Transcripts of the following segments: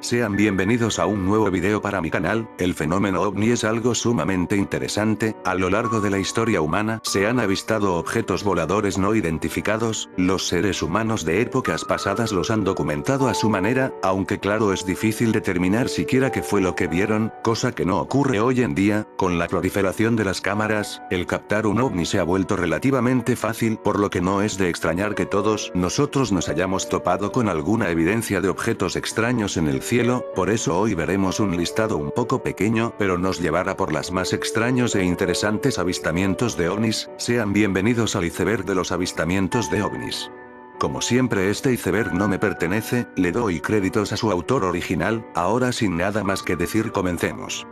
Sean bienvenidos a un nuevo video para mi canal. El fenómeno ovni es algo sumamente interesante. A lo largo de la historia humana se han avistado objetos voladores no identificados. Los seres humanos de épocas pasadas los han documentado a su manera, aunque claro es difícil determinar siquiera qué fue lo que vieron, cosa que no ocurre hoy en día. Con la proliferación de las cámaras, el captar un ovni se ha vuelto relativamente fácil, por lo que no es de extrañar que todos nosotros nos hayamos topado con alguna evidencia de objetos extraños en el cielo. Por eso hoy veremos un listado un poco pequeño, pero nos llevará por las más extraños e interesantes avistamientos de ovnis. Sean bienvenidos al iceberg de los avistamientos de ovnis. Como siempre este iceberg no me pertenece, le doy créditos a su autor original. Ahora sin nada más que decir comencemos.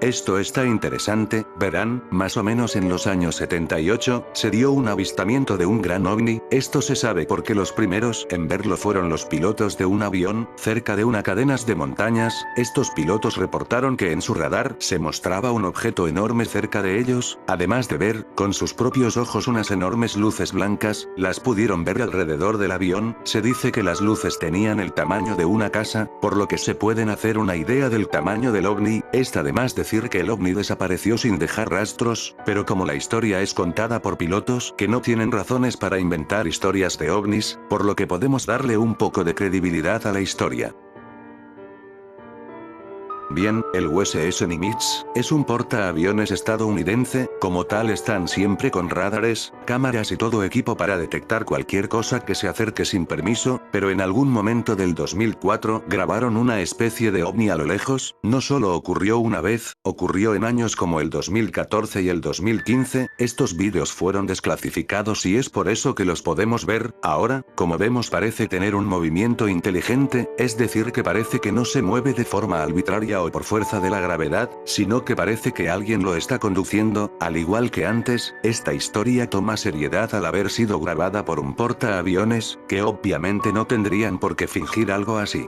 Esto está interesante, verán, más o menos en los años 78, se dio un avistamiento de un gran ovni. Esto se sabe porque los primeros en verlo fueron los pilotos de un avión, cerca de una cadena de montañas. Estos pilotos reportaron que en su radar se mostraba un objeto enorme cerca de ellos, además de ver, con sus propios ojos unas enormes luces blancas, las pudieron ver alrededor del avión. Se dice que las luces tenían el tamaño de una casa, por lo que se pueden hacer una idea del tamaño del ovni. Está además decir que el ovni desapareció sin dejar rastros, pero como la historia es contada por pilotos que no tienen razones para inventar historias de ovnis, por lo que podemos darle un poco de credibilidad a la historia. Bien, el USS Nimitz es un portaaviones estadounidense. Como tal están siempre con radares, cámaras y todo equipo para detectar cualquier cosa que se acerque sin permiso, pero en algún momento del 2004 grabaron una especie de ovni a lo lejos. No solo ocurrió una vez, ocurrió en años como el 2014 y el 2015, estos vídeos fueron desclasificados y es por eso que los podemos ver. Ahora, como vemos parece tener un movimiento inteligente, es decir que parece que no se mueve de forma arbitraria o por fuerza de la gravedad, sino que parece que alguien lo está conduciendo. Al igual que antes, esta historia toma seriedad al haber sido grabada por un portaaviones, que obviamente no tendrían por qué fingir algo así.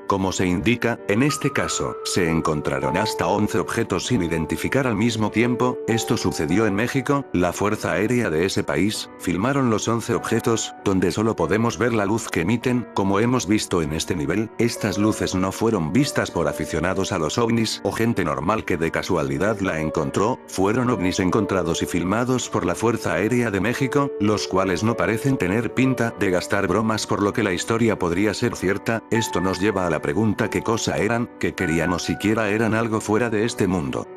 Como se indica, en este caso, se encontraron hasta 11 objetos sin identificar al mismo tiempo. Esto sucedió en México. La Fuerza Aérea de ese país filmaron los 11 objetos, donde solo podemos ver la luz que emiten. Como hemos visto en este nivel, estas luces no fueron vistas por aficionados a los ovnis o gente normal que de casualidad la encontró. Fueron ovnis encontrados y filmados por la Fuerza Aérea de México, los cuales no parecen tener pinta de gastar bromas, por lo que la historia podría ser cierta. Esto nos lleva a la pregunta: ¿qué cosa eran, qué querían o siquiera eran algo fuera de este mundo?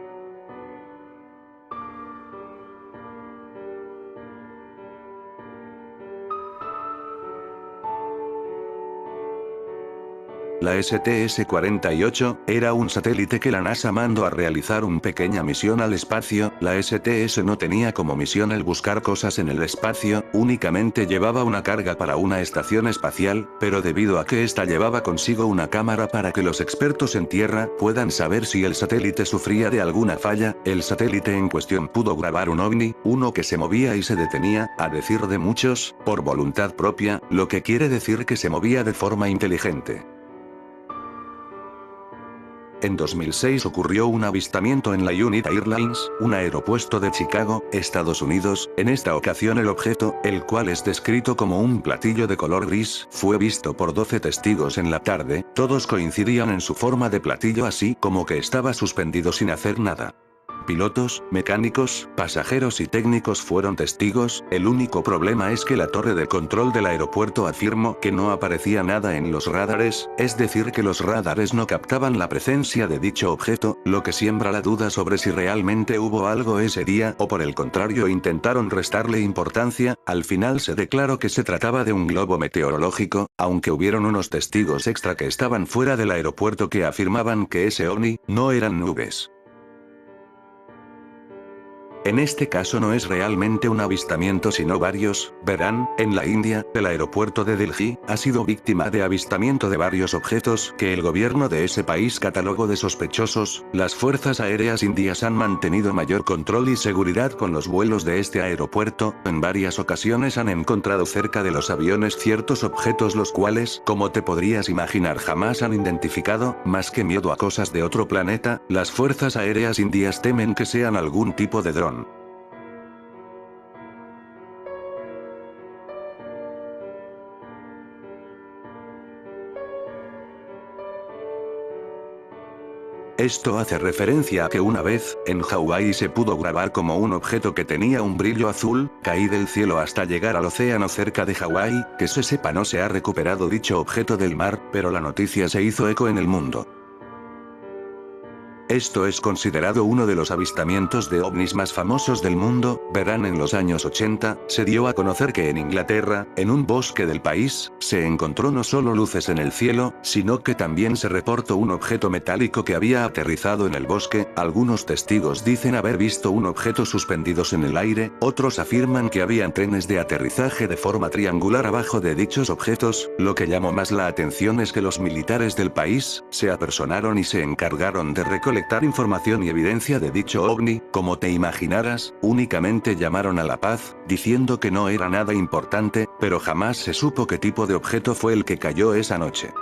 La STS-48 era un satélite que la NASA mandó a realizar una pequeña misión al espacio. La STS no tenía como misión el buscar cosas en el espacio, únicamente llevaba una carga para una estación espacial, pero debido a que esta llevaba consigo una cámara para que los expertos en tierra puedan saber si el satélite sufría de alguna falla, el satélite en cuestión pudo grabar un ovni, uno que se movía y se detenía, a decir de muchos, por voluntad propia, lo que quiere decir que se movía de forma inteligente. En 2006 ocurrió un avistamiento en la United Airlines, un aeropuerto de Chicago, Estados Unidos. En esta ocasión el objeto, el cual es descrito como un platillo de color gris, fue visto por 12 testigos en la tarde. Todos coincidían en su forma de platillo, así como que estaba suspendido sin hacer nada. Pilotos, mecánicos, pasajeros y técnicos fueron testigos. El único problema es que la torre de control del aeropuerto afirmó que no aparecía nada en los radares, es decir que los radares no captaban la presencia de dicho objeto, lo que siembra la duda sobre si realmente hubo algo ese día o por el contrario intentaron restarle importancia. Al final se declaró que se trataba de un globo meteorológico, aunque hubieron unos testigos extra que estaban fuera del aeropuerto que afirmaban que ese ovni no eran nubes. En este caso no es realmente un avistamiento sino varios. Verán, en la India, el aeropuerto de Delhi ha sido víctima de avistamiento de varios objetos que el gobierno de ese país catalogó de sospechosos. Las fuerzas aéreas indias han mantenido mayor control y seguridad con los vuelos de este aeropuerto. En varias ocasiones han encontrado cerca de los aviones ciertos objetos los cuales, como te podrías imaginar, jamás han identificado. Más que miedo a cosas de otro planeta, las fuerzas aéreas indias temen que sean algún tipo de dron. Esto hace referencia a que una vez, en Hawái se pudo grabar como un objeto que tenía un brillo azul, caí del cielo hasta llegar al océano cerca de Hawái. Que se sepa no se ha recuperado dicho objeto del mar, pero la noticia se hizo eco en el mundo. Esto es considerado uno de los avistamientos de ovnis más famosos del mundo. Verán, en los años 80, se dio a conocer que en Inglaterra, en un bosque del país, se encontró no solo luces en el cielo, sino que también se reportó un objeto metálico que había aterrizado en el bosque. Algunos testigos dicen haber visto un objeto suspendidos en el aire, otros afirman que habían trenes de aterrizaje de forma triangular abajo de dichos objetos. Lo que llamó más la atención es que los militares del país se apersonaron y se encargaron de recolectar información y evidencia de dicho ovni. Como te imaginarás, únicamente llamaron a la paz, diciendo que no era nada importante, pero jamás se supo qué tipo de objeto fue el que cayó esa noche.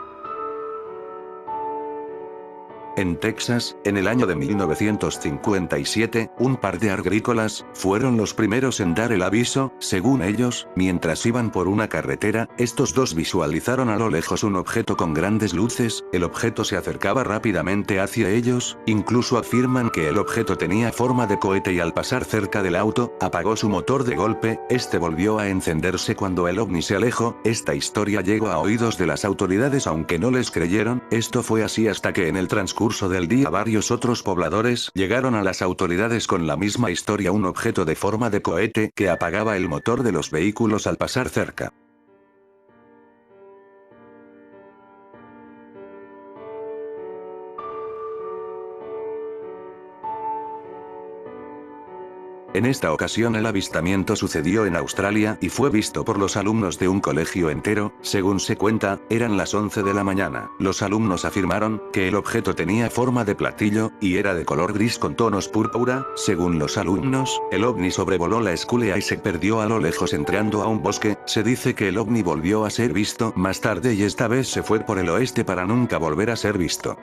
En Texas, en el año de 1957, un par de agrícolas fueron los primeros en dar el aviso. Según ellos, mientras iban por una carretera, estos dos visualizaron a lo lejos un objeto con grandes luces. El objeto se acercaba rápidamente hacia ellos, incluso afirman que el objeto tenía forma de cohete y al pasar cerca del auto, apagó su motor de golpe. Este volvió a encenderse cuando el ovni se alejó. Esta historia llegó a oídos de las autoridades aunque no les creyeron. Esto fue así hasta que en el transcurso del día varios otros pobladores llegaron a las autoridades con la misma historia: un objeto de forma de cohete que apagaba el motor de los vehículos al pasar cerca. En esta ocasión el avistamiento sucedió en Australia y fue visto por los alumnos de un colegio entero. Según se cuenta, eran las 11 de la mañana. Los alumnos afirmaron que el objeto tenía forma de platillo y era de color gris con tonos púrpura. Según los alumnos, el ovni sobrevoló la escuela y se perdió a lo lejos entrando a un bosque. Se dice que el ovni volvió a ser visto más tarde y esta vez se fue por el oeste para nunca volver a ser visto.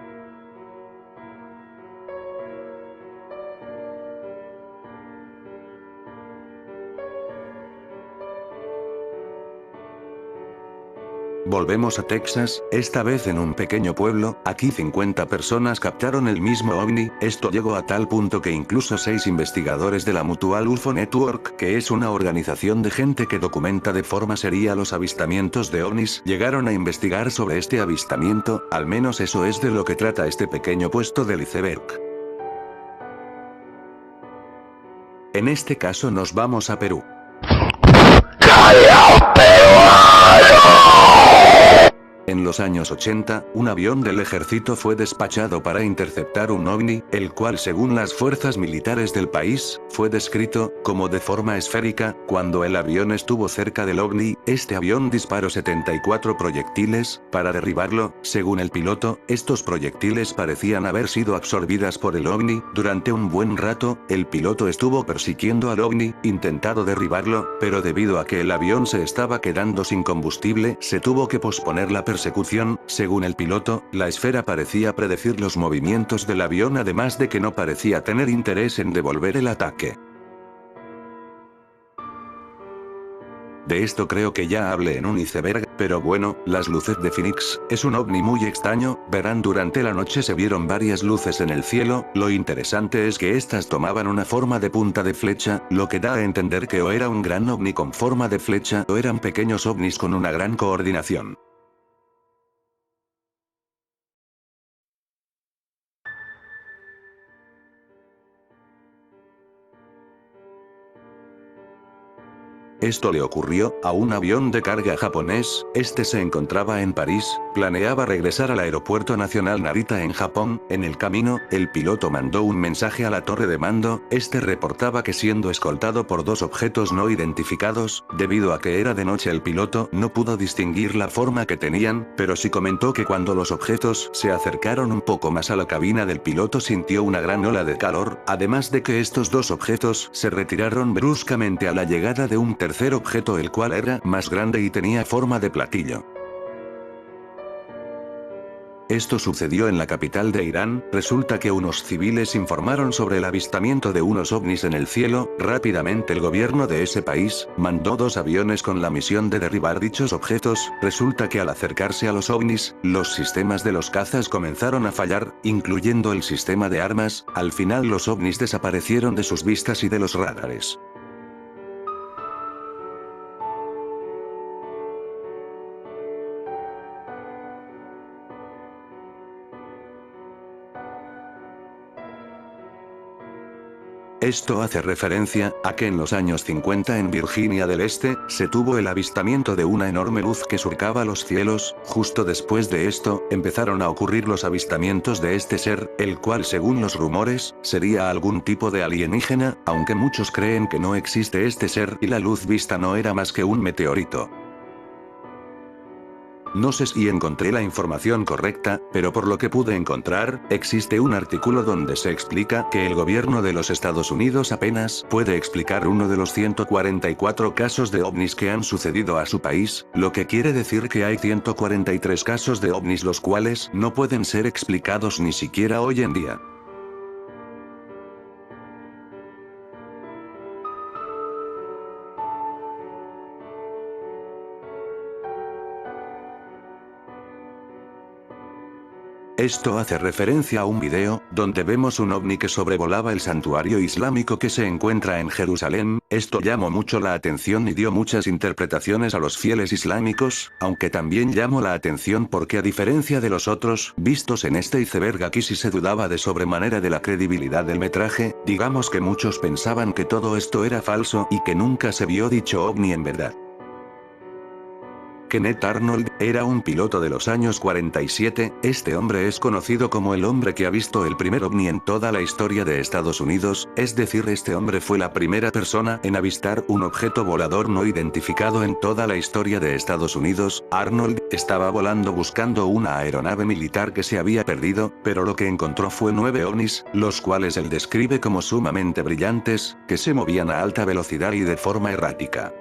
Volvemos a Texas, esta vez en un pequeño pueblo. Aquí 50 personas captaron el mismo ovni. Esto llegó a tal punto que incluso 6 investigadores de la Mutual UFO Network, que es una organización de gente que documenta de forma seria los avistamientos de ovnis, llegaron a investigar sobre este avistamiento. Al menos eso es de lo que trata este pequeño puesto del iceberg. En este caso nos vamos a Perú. En los años 80, un avión del ejército fue despachado para interceptar un ovni, el cual según las fuerzas militares del país, fue descrito como de forma esférica. Cuando el avión estuvo cerca del ovni, este avión disparó 74 proyectiles para derribarlo. Según el piloto, estos proyectiles parecían haber sido absorbidas por el ovni. Durante un buen rato, el piloto estuvo persiguiendo al ovni, intentado derribarlo, pero debido a que el avión se estaba quedando sin combustible, se tuvo que posponer la persecución. Según el piloto, la esfera parecía predecir los movimientos del avión, además de que no parecía tener interés en devolver el ataque. De esto creo que ya hablé en un iceberg, pero bueno, las luces de Phoenix es un ovni muy extraño. Verán, durante la noche se vieron varias luces en el cielo. Lo interesante es que estas tomaban una forma de punta de flecha, lo que da a entender que o era un gran ovni con forma de flecha o eran pequeños ovnis con una gran coordinación. Esto le ocurrió a un avión de carga japonés. Este se encontraba en París, Planeaba regresar al aeropuerto nacional Narita en Japón. En el camino, el piloto mandó un mensaje a la torre de mando. Este reportaba que siendo escoltado por dos objetos no identificados, debido a que era de noche el piloto no pudo distinguir la forma que tenían, pero sí comentó que cuando los objetos se acercaron un poco más a la cabina del piloto sintió una gran ola de calor, además de que estos dos objetos se retiraron bruscamente a la llegada de un tercer objeto el cual era más grande y tenía forma de platillo. Esto sucedió en la capital de Irán. Resulta que unos civiles informaron sobre el avistamiento de unos ovnis en el cielo. Rápidamente el gobierno de ese país mandó dos aviones con la misión de derribar dichos objetos. Resulta que al acercarse a los ovnis, los sistemas de los cazas comenzaron a fallar, incluyendo el sistema de armas. Al final los ovnis desaparecieron de sus vistas y de los radares. Esto hace referencia a que en los años 50 en Virginia del Este, se tuvo el avistamiento de una enorme luz que surcaba los cielos. Justo después de esto, empezaron a ocurrir los avistamientos de este ser, el cual según los rumores, sería algún tipo de alienígena, aunque muchos creen que no existe este ser y la luz vista no era más que un meteorito. No sé si encontré la información correcta, pero por lo que pude encontrar, existe un artículo donde se explica que el gobierno de los Estados Unidos apenas puede explicar uno de los 144 casos de ovnis que han sucedido a su país, lo que quiere decir que hay 143 casos de ovnis los cuales no pueden ser explicados ni siquiera hoy en día. Esto hace referencia a un video, donde vemos un ovni que sobrevolaba el santuario islámico que se encuentra en Jerusalén. Esto llamó mucho la atención y dio muchas interpretaciones a los fieles islámicos, aunque también llamó la atención porque a diferencia de los otros, vistos en este iceberg aquí sí se dudaba de sobremanera de la credibilidad del metraje, digamos que muchos pensaban que todo esto era falso y que nunca se vio dicho ovni en verdad. Kenneth Arnold, era un piloto de los años 47, este hombre es conocido como el hombre que ha visto el primer ovni en toda la historia de Estados Unidos, es decir este hombre fue la primera persona en avistar un objeto volador no identificado en toda la historia de Estados Unidos. Arnold estaba volando buscando una aeronave militar que se había perdido, pero lo que encontró fue 9 ovnis, los cuales él describe como sumamente brillantes, que se movían a alta velocidad y de forma errática.